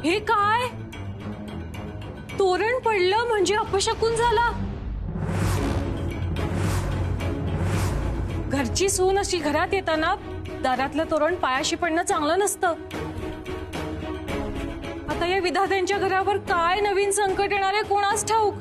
हे काय? तोरण पडलं म्हणजे अपशकुन झाला. घरची सून अशी घरात येताना दारातलं तोरण पायाशी पडणं चांगलं नसतं. आता या विधात्यांच्या घरावर काय नवीन संकट येणार आहे कोणास ठाऊक.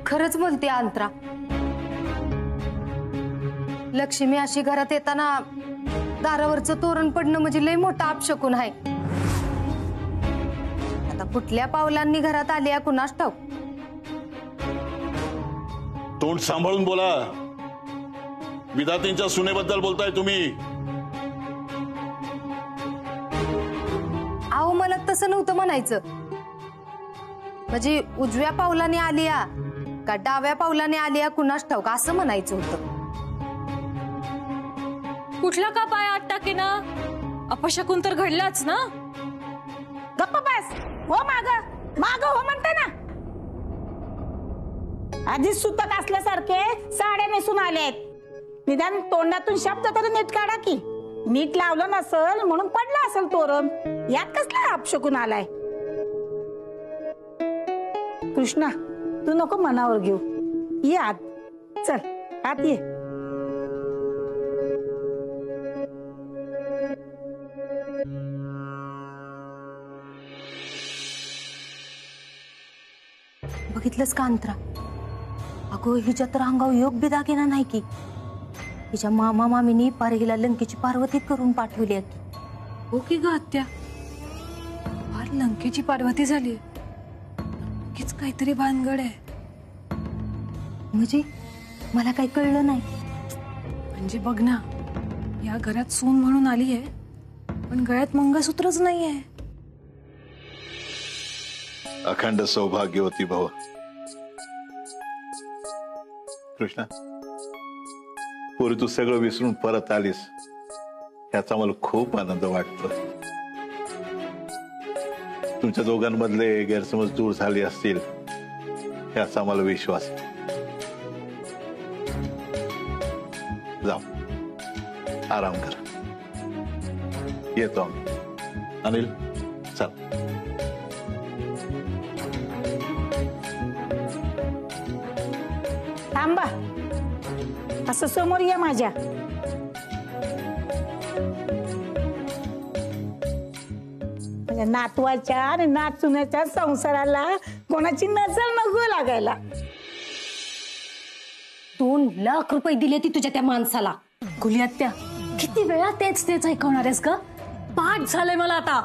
खरंच बोलते अंतरा. लक्ष्मी अशी घरात येताना दारावरचं तोरण पडणं म्हणजे लय मोठा अपशकुन आहे. आता कुठल्या पावलांनी घरात आली आहे कुणास ठाऊक. तोंड सांभाळून बोला. विधातींच्या सुनेबद्दल बोलताय तुम्ही. अहो मला तसं नव्हतं म्हणायचं. म्हणजे उजव्या पावलाने आली का डाव्या पावलाने आली कुणास ठाऊक असं म्हणायचं होतं. कुठला का पाय आत टाके ना. अपशकुन तर घडलाच ना. गप्प बस. हो माग माग हो म्हणते ना. आधीच सुतक असल्यासारखे साड्या नेसून आलेत. निदान तोंडातून शब्द तरी नीट काढा की. नीट लावलं नसल म्हणून पडलं असेल तोरण. यात कसला अपशकुन आलाय. कृष्णा तू नको मनावर घेऊ. ये आत. चल आत ये. बघितलंस का अंतरा. अगो हिच्या तर अंगावर योग बी दागिना नाही की. हिच्या मामा मामीनी पारे हिला लंकेची पार्वती करून पाठवली आहे. हो की ग आत्या. फार लंकेची पार्वती झाली. नक्कीच काहीतरी भानगड आहे. म्हणजे मला काही कळलं नाही. म्हणजे बघ ना, या घरात सून म्हणून आली आहे पण गळ्यात मंगळसूत्रच नाहीये. अखंड सौभाग्यवती भव. कृष्णा पूर्वी तू सगळं विसरून परत आलीस याचा मला खूप आनंद वाटतो. तुमच्या दोघांमधले गैरसमज दूर झाले असतील याचा मला विश्वास. जाऊ आराम कर. येतो आम्ही. अनिल चल. थांबा. असं समोर ये माझ्या. नातवाच्या आणि नातसुनेच्या संसाराला कोणाची नजर नको लागायला. 2 लाख रुपये दिले ती तुझ्या त्या माणसाला. गुलियात्या किती वेळा तेच तेच ऐकवणार आहेस का. पाठ झालंय मला आता.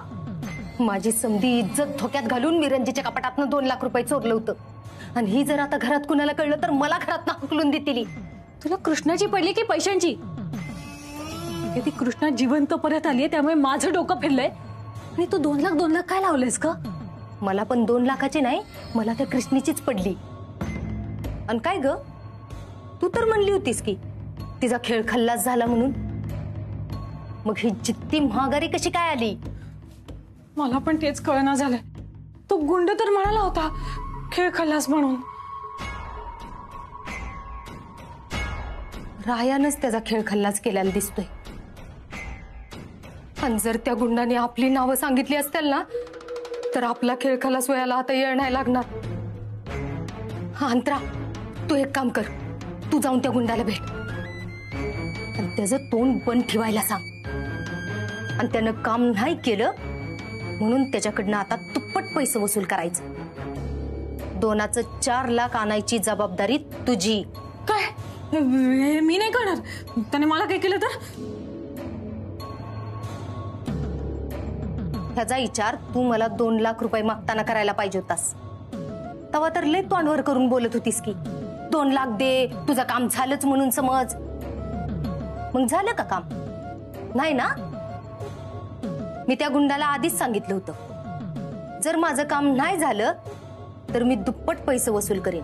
माझी समधी इज्जत धोक्यात घालून मी रंजीच्या कपाटातनं 2 लाख रुपये चोरलं होतं. आणि ही जर आता घरात कुणाला कळलं तर मला घरात हकलून देतील. तुला कृष्णाची पडली की पैशांची. ती कृष्णा जिवंत परत आलीये त्यामुळे माझं डोकं फिरलंय. आणि तू 2 लाख काय लावलेस का. मला पण 2 लाखाची नाही, मला त्या कृष्णीचीच पडली. आणि काय ग तू तर म्हणली होतीस की तिचा खेळ खल्लास झाला म्हणून. मग ही जित्ती महागारी कशी काय आली. मला पण तेच कळना झालंय. तो गुंड तर म्हणाला होता खेळ खल्लास म्हणून. रायानच त्याचा खेळ खल्लास केलेला दिसतोय. आणि जर त्या गुंडाने आपली नावं सांगितली असतील ना तर आपला खेळ खल्लास व्हायला आता येळ नाही लागणार. अंतरा तू एक काम कर. तू जाऊन त्या गुंडाला भेट आणि त्याचं तोंड बंद ठेवायला सांग. आणि त्यानं काम नाही केलं म्हणून त्याच्याकडनं आता दुप्पट पैसे वसूल करायचं. 2चं 4 लाख आणायची जबाबदारी तुझी. काय मी नाही करणार. त्याने मला काय केलं तर. ह्याचा विचार तू मला 2 लाख रुपये मागताना करायला पाहिजे होतास. तेव्हा तर लय तोंडवर करून बोलत होतीस की 2 लाख दे तुझं काम झालंच म्हणून समज. मग झालं का काम. नाही ना. मी त्या गुंडाला आधीच सांगितलं होतं जर माझं काम नाही झालं तर मी दुप्पट पैसे वसूल करेन.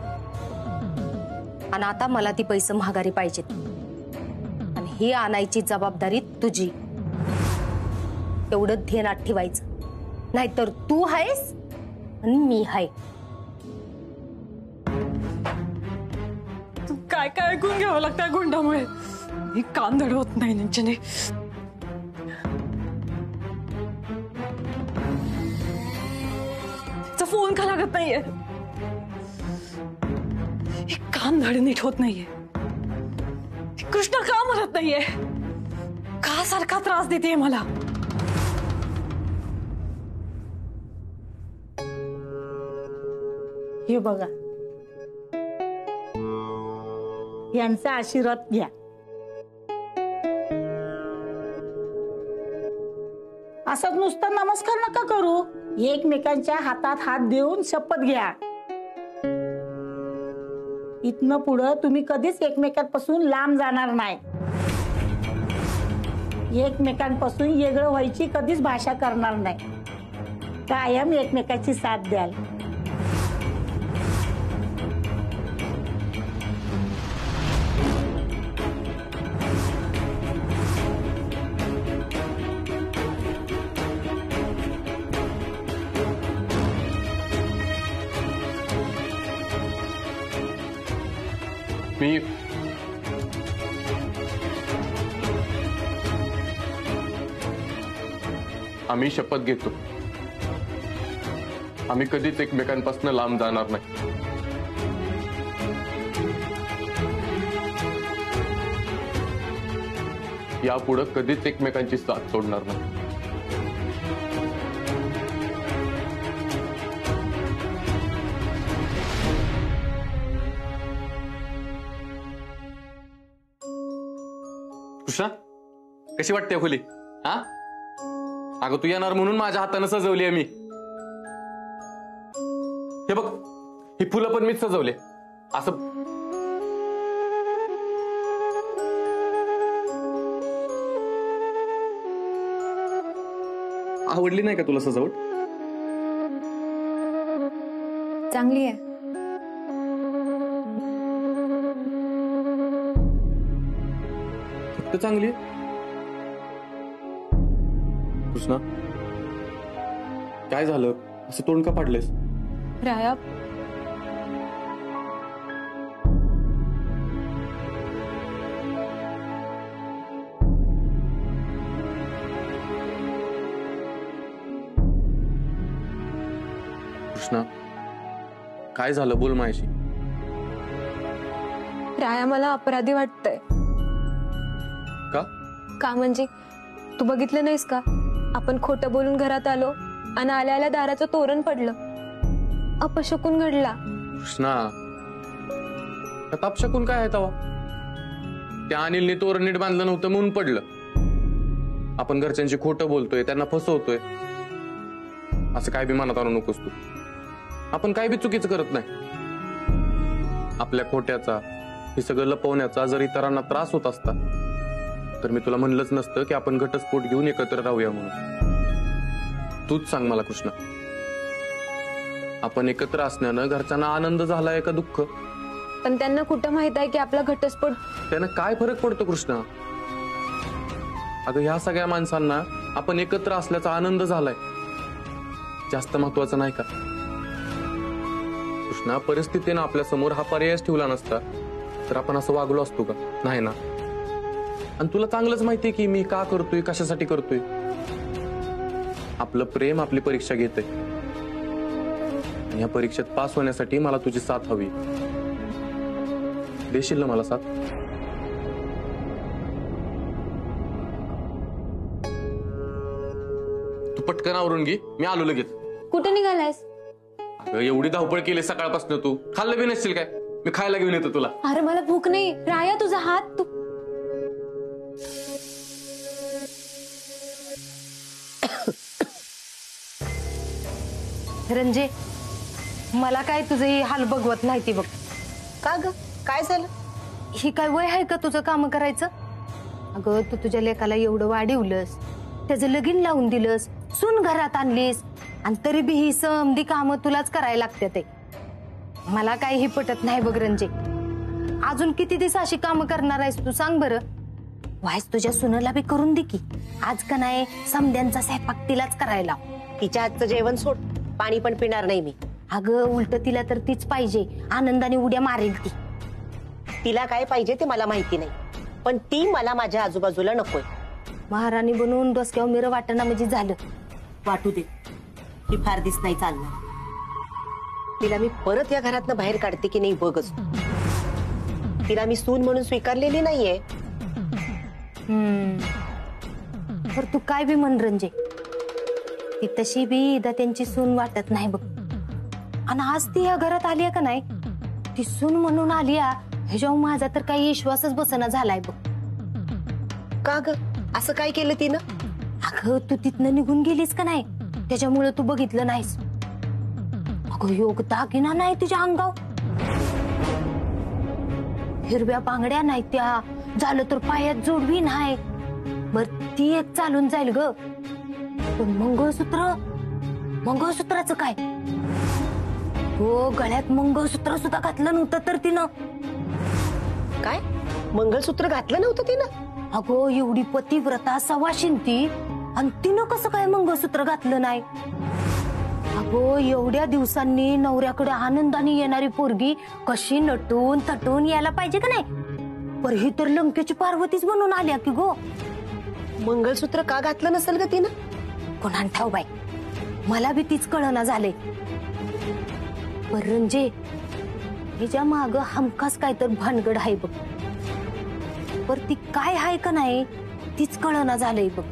आणि आता मला ती पैसे महागारी पाहिजेत. आणि हे आणायची जबाबदारी तुझी. तेवढं ध्यानात ठेवायचं. नाहीतर तू आहेस आणि मी आहे. तू काय काय ऐकून घ्यावं लागतं गुंडामुळे. ही कान धडवत नाही नंचने. तिचा फोन का लागत नाहीये? ही कान धड नीट होत नाहीये. कृष्णा का म्हणत नाहीये? का सारखा त्रास देते मला? हे बघा, यांचा आशीर्वाद घ्या. असं नुसतं नमस्कार नका करू, एकमेकांच्या हातात हात देऊन शपथ घ्या. इथनं पुढं तुम्ही कधीच एकमेकांपासून लांब जाणार नाही. एकमेकांपासून वेगळं व्हायची कधीच भाषा करणार नाही. कायम एकमेकाची साथ द्याल. आम्ही शपथ घेतो, आम्ही कधीच एकमेकांपासून लांब जाणार नाही. यापुढे कधीच एकमेकांची साथ सोडणार नाही. कृष्णा, कशी वाटते खोली? हा, अगं तू येणार म्हणून माझ्या हाताने सजवली आहे मी. हे बघ, ही फुलं पण मीच सजवले. असं आवडली नाही का तुला सजावट? चांगली आहे. फक्त चांगली आहे? कृष्णा, काय झालं? असं तोंड का पाडलेस? राया, कृष्णा, काय झालं? बोल माझ्याशी. राया, मला अपराधी वाटतंय. का म्हणजे तू बघितलं नाहीस का? आपण खोटं बोलून घरात आलो आणि आल्या आल्या दाराचं तोरण पडलं. अपशकुन घडला. कृष्णा, अपशकुन काय आहे तवा? त्या अनिलने तोरण नीट बांधलं नव्हतं म्हणून पडलं. आपण घरच्यांशी खोटं बोलतोय, त्यांना फसवतोय, असं काय बी मनात आणू नकोस तू. आपण काय बी चुकीचं करत नाही. आपल्या खोट्याचा, हे सगळं लपवण्याचा जर इतरांना त्रास होत असता तर मी तुला म्हणलंच नसतं की आपण घटस्फोट घेऊन एकत्र राहूया म्हणून. तूच सांग मला कृष्णा, आपण एकत्र असण्यानं घरच्यांना आनंद झालाय का दुःख? पण त्यांना कुठं माहित आहे की आपला घटस्फोट? त्यांना काय फरक पडतो कृष्णा? अगं ह्या सगळ्या माणसांना आपण एकत्र असल्याचा आनंद झालाय, जास्त महत्वाचं नाही का? कृष्णा, परिस्थितीनं आपल्या समोर हा पर्यायच ठेवला नसता तर आपण असं वागलो असतो का? नाही ना. आणि तुला चांगलंच माहितीये की मी का करतोय, कशासाठी करतोय. आपलं प्रेम आपली परीक्षा घेतंय. या परीक्षेत पास होण्यासाठी मला तुझी साथ हवी. देशील ना मला साथ? तू पटकन आवरून घे, मी आलो लगेच. कुठे निघालायस? अगं एवढी धावपळ केली सकाळपासून, तू खाल्लं बी नसशील काय? मी खायला घेऊन येतो तुला. अरे मला भूक नाही. राया, तुझा हात. तू रंजे, मला काय तुझं ही हाल बघवत नाही ती बघ. का ग, काय झालं? ही काय वय आहे का तुझं काम करायचं? अगं तू तुझ्या लेकाला एवढं वाढवलंस, त्याचं लगीन लावून दिलंस, सून घरात आणलीस, आणि तरी बी ही समधी कामं तुलाच करायला लागते. ते मला काही ही पटत नाही बघ रंजे. अजून किती दिवस अशी कामं करणार आहेस तू? सांग बरं. वायस तुझ्या सुनेला बी करून दे की. आज का नाही समध्यांचा स्वयंपाक तिलाच करायला. तिच्या हातचं जेवण सोड, पाणी पण पिणार नाही मी. अगं उलट तिला तर तीच पाहिजे. आनंदाने उड्या मारेल ती. तिला काय पाहिजे ते मला माहिती नाही. पण ती मला माझ्या आजूबाजूला नकोय. महाराणी बनवून डोसक्यावर मिरं वाटणं म्हणजे झालं. वाटू दे, ही फार दिस नाही चालणार. तिला मी परत या घरातनं बाहेर काढते की नाही बघच. तिला मी सून म्हणून स्वीकारलेली नाहीये. तर तू काय बी म्हण रंजे, ती तशी बी इदा त्यांची सून वाटत नाही बघ. आणि आज ती या घरात आली का नाही, ती सून म्हणून आली ह्याच्यावर माझा तर काही विश्वासच बसना झालाय बघ. का ग, असं काय केलं तिनं? अगं तू तिथनं निघून गेलीस का नाही, त्याच्यामुळे तू बघितलं नाहीस. अगं योग दागिना नाही तुझ्या अंगावर, हिरव्या बांगड्या नाही त्या, झालं तर पायात जोडवी नाही. बर ती एक चालून जाईल ग, पण मंगळसूत्राचं काय? हो, गळ्यात मंगळसूत्र सुद्धा घातलं नव्हतं तर तिनं. काय मंगळसूत्र घातलं नव्हतं तिनं? अगो एवढी पतिव्रता सवाशीन ती, आणि तिनं कसं काय मंगळसूत्र घातलं नाही? अगो एवढ्या दिवसांनी नवऱ्याकडे आनंदाने येणारी पोरगी कशी नटून तटून यायला पाहिजे का नाही? पर ही तर लंकेची पार्वतीच बनून आल्या की गो. मंगळसूत्र का घातलं नसेल ग तिनं? कोणान ठाव बाई, मला बी तीच कळना झाले. पर रंजे, हिच्या माग हमखास काय तर भानगड आहे बघ. पर ती काय आहे का नाही तीच कळना झालंय बघ.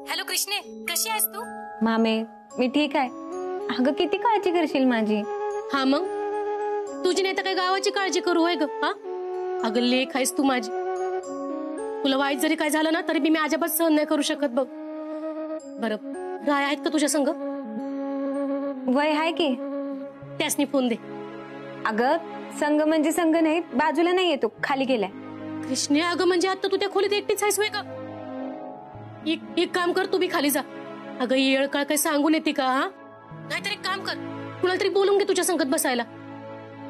हॅलो कृष्णे, कशी आहेस तू? मामे मी ठीक आहे. अगं किती काळजी करशील माझी? हा मग तुझी नाही तर काय गावाची काळजी करू होय ग? हा अगं लेख आहेस तू माझी. तुला वाईट जरी काय झालं ना तरी मी अजिबात सहन नाही करू शकत बघ. बरं राय आहेत का तुझ्या संग? वय आहे की. त्यासनी फोन दे. अगं संघ म्हणजे संघ नाही, बाजूला नाही येतो, खाली गेलाय. कृष्णे अगं म्हणजे आता तू त्या खोलीत एकटीच आहेस होय का? एक काम कर, तू बी खाली जा. अगं येळ काळ काय सांगून येते का? हा नाहीतर एक काम कर, कुणाला तरी बोलून घे तुझ्या संगत बसायला.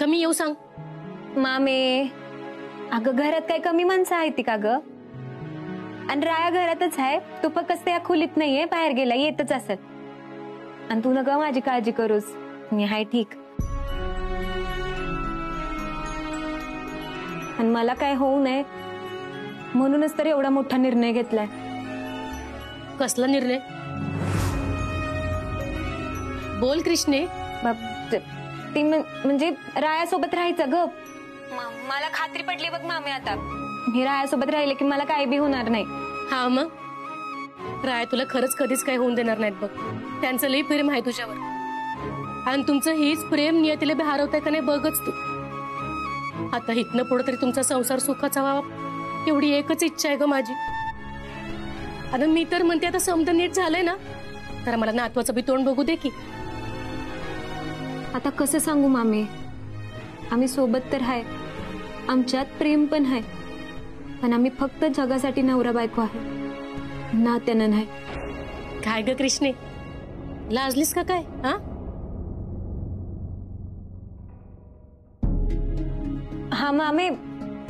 कमी येऊ सांग. मामे अगं घरात काय कमी माणसं आहेत का ग? आणि राया घरातच आहे, तू फक्त या खोलीत नाहीये, बाहेर गेला, येतच असत. आणि तू नका माझी काळजी करूस, मी हाय ठीक. आणि मला काय होऊ नये म्हणूनच तर एवढा मोठा निर्णय घेतलाय. कसला निर्णय? बोल कृष्णे. ती म्हणजे रायासोबत राहायचं ग. मला खात्री पडली बघ मामे, आता मी रायासोबत राहिले की मला काय बी होणार नाही. हा मग राय तुला खरंच कधीच काही होऊन देणार नाहीत बघ. त्यांचं लई प्रेम आहे तुझ्यावर, आणि तुमचं हीच प्रेम नियतीला बी हरवतंय का नाही बघच तू. आता इथनं पुढे तरी तुमचा संसार सुखाचा व्हावा एवढी एकच इच्छा आहे ग माझी. आता मी तर म्हणते आता समजा नीट झालंय ना तर मला नातवाचं बी तोंड बघू दे की. आता कसं सांगू मामे, आम्ही सोबत तर आहे, आमच्यात प्रेम पण आहे, पण आम्ही फक्त जगासाठी नवरा बायको आहे, नात्यानं नाही. काय ग कृष्णे, लाजलीस का काय? हा मामे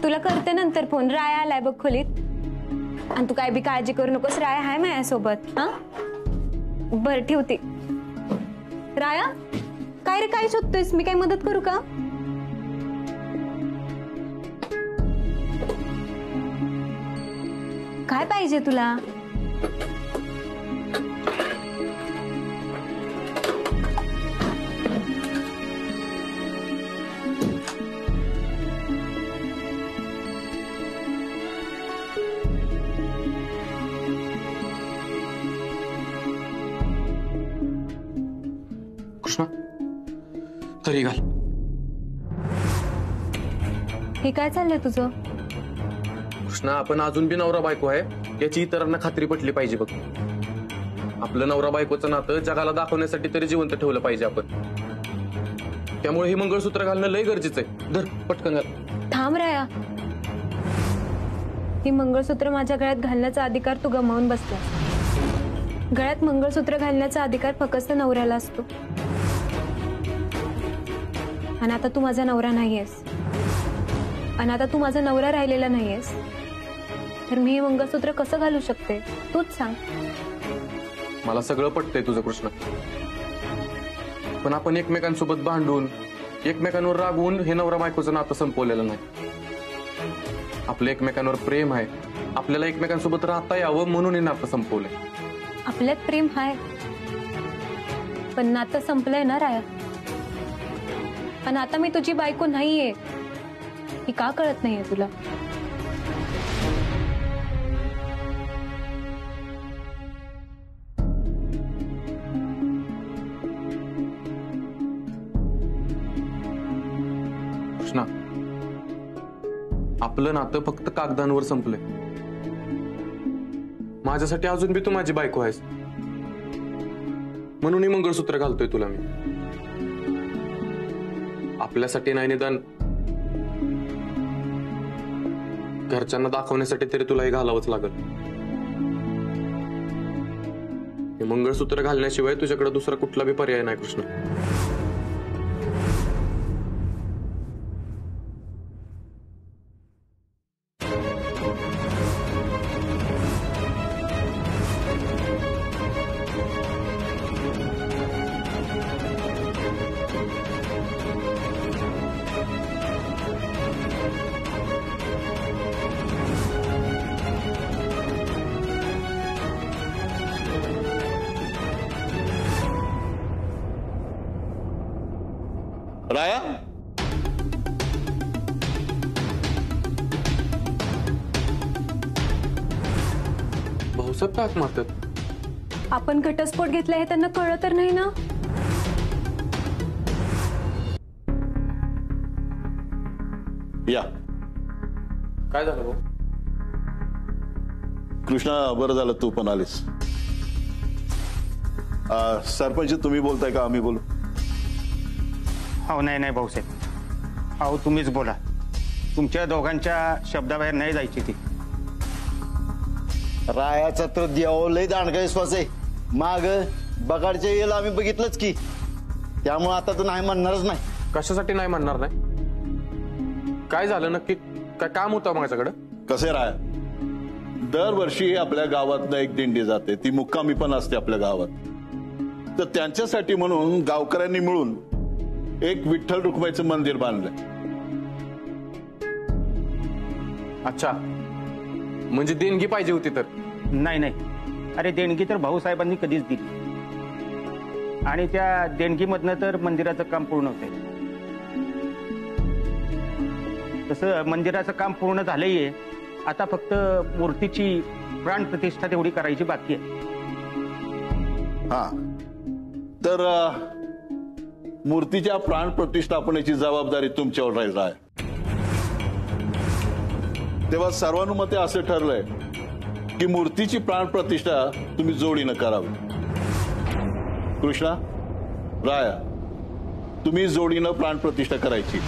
तुला करते नंतर फोन. राया आलाय बघ खोलीत, आणि तू काय बी काळजी करू नकोस, राया हाय माझ्यासोबत. हा बर ठेवते. राया काय रे, काय शोधतोयस? मी काय मदत करू का? काय पाहिजे तुला? कृष्णा तरी घाल. हे काय चाललंय तुझं? कृष्णा आपण अजून बी नवरा बायको आहे याची इतरांना खात्री पटली पाहिजे बघ. आपलं नवरा बायकोचं नातं जगाला दाखवण्यासाठी तरी जिवंत ठेवलं पाहिजे आपण. त्यामुळे हे मंगळसूत्र घालणं लय गरजेचं आहे. धर पटकन घाल. थांब राया, ही मंगळसूत्र माझ्या गळ्यात घालण्याचा अधिकार तू गमावून बसलास. गळ्यात मंगळसूत्र घालण्याचा अधिकार फक्त नवऱ्याला असतो. आणि आता तू माझा नवरा नाहीयेस, आणि आता तू माझा नवरा राहिलेला नाहीयेस, तर मी हे मंगळसूत्र कसं घालू शकते तूच सांग. मला सगळं पटतंय तुझं कृष्ण, पण आपण एकमेकांसोबत भांडून एकमेकांवर रागवून हे नवरा बायकोचं नातं संपवलेलं नाही. आपलं एकमेकांवर प्रेम आहे, आपल्याला एकमेकांसोबत राहता यावं म्हणून हे नातं संपवलंय. आपल्यात प्रेम आहे, पण नातं संपलंय ना राया. आणि आता मी तुझी बायको नाहीये ही का कळत नाहीये तुला? कृष्णा, आपलं नातं फक्त कागदांवर संपलंय. माझ्यासाठी अजून बी तू माझी बायको आहेस, म्हणून ही मंगळसूत्र घालतोय तुला मी. आपल्यासाठी नाही, निदान घरच्यांना दाखवण्यासाठी तरी तुला हे घालावंच लागल. हे मंगळसूत्र घालण्याशिवाय तुझ्याकडे दुसरा कुठला बी पर्याय नाही कृष्ण. राया, भाऊसाहेब का हात मारतात? आपण घटस्फोट घेतला हे त्यांना कळलं तर नाही ना? या. काय झालं भाऊ? कृष्णा, बरं झालं तू पण आलीस. सरपंच तुम्ही बोलताय का आम्ही बोलू? हो, नाही भाऊसाहेब, अहो तुम्हीच बोला. तुमच्या दोघांच्या शब्दाबाहेर नाही जायची ती. रायाचा तर देव लय दांडगा विश्वास आहे. माग बगाडच्या येला आम्ही बघितलंच की, त्यामुळे आता तर नाही म्हणणारच नाही. कशासाठी नाही म्हणणार नाही? काय झालं नक्की? काय काम होतं माझ्याकडं? कसे राया, दरवर्षी आपल्या गावातनं एक दिंडी जाते, ती मुक्कामी पण असते आपल्या गावात. तर त्यांच्यासाठी म्हणून गावकऱ्यांनी मिळून एक विठ्ठल रुक्माईचं मंदिर बांधलंय. अच्छा, म्हणजे देणगी पाहिजे होती तर? नाही, अरे देणगी तर भाऊसाहेबांनी कधीच दिली, आणि त्या देणगीमधनं तर मंदिराचं काम पूर्ण होतंय. तसं मंदिराचं काम पूर्ण झालंय, आता फक्त मूर्तीची प्राण प्रतिष्ठा तेवढी करायची बाकी आहे. हा, तर मूर्तीच्या प्राण प्रतिष्ठापनेची जबाबदारी तुमच्यावर राहील आहे. तेव्हा सर्वानुमते असं ठरलंय की मूर्तीची प्राण प्रतिष्ठा तुम्ही जोडीनं करावी. कृष्णा, राया, तुम्ही जोडीनं प्राण प्रतिष्ठा करायची.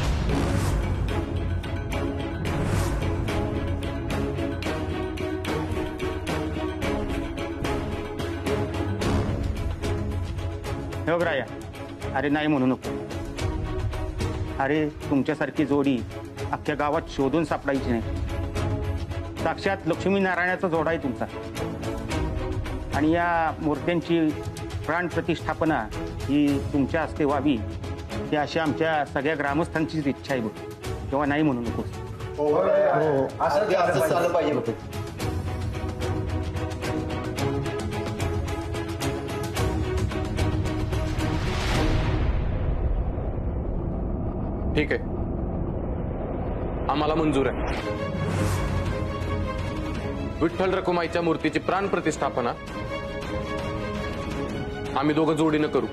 हो राया, अरे नाही म्हणू नको. अरे तुमच्यासारखी जोडी अख्ख्या गावात शोधून सापडायची नाही. साक्षात लक्ष्मीनारायणाचा जोडा आहे तुमचा. आणि या मूर्त्यांची प्राण प्रतिष्ठापना ही तुमच्या हस्ते व्हावी, ही अशी आमच्या सगळ्या ग्रामस्थांचीच इच्छा आहे बघ. तेव्हा नाही म्हणू नकोस. असं झालं पाहिजे. ठीक आहे, आम्हाला मंजूर आहे. विठ्ठल रखुमाईच्या मूर्तीची प्राण प्रतिष्ठापना आम्ही दोघं जोडीनं करू.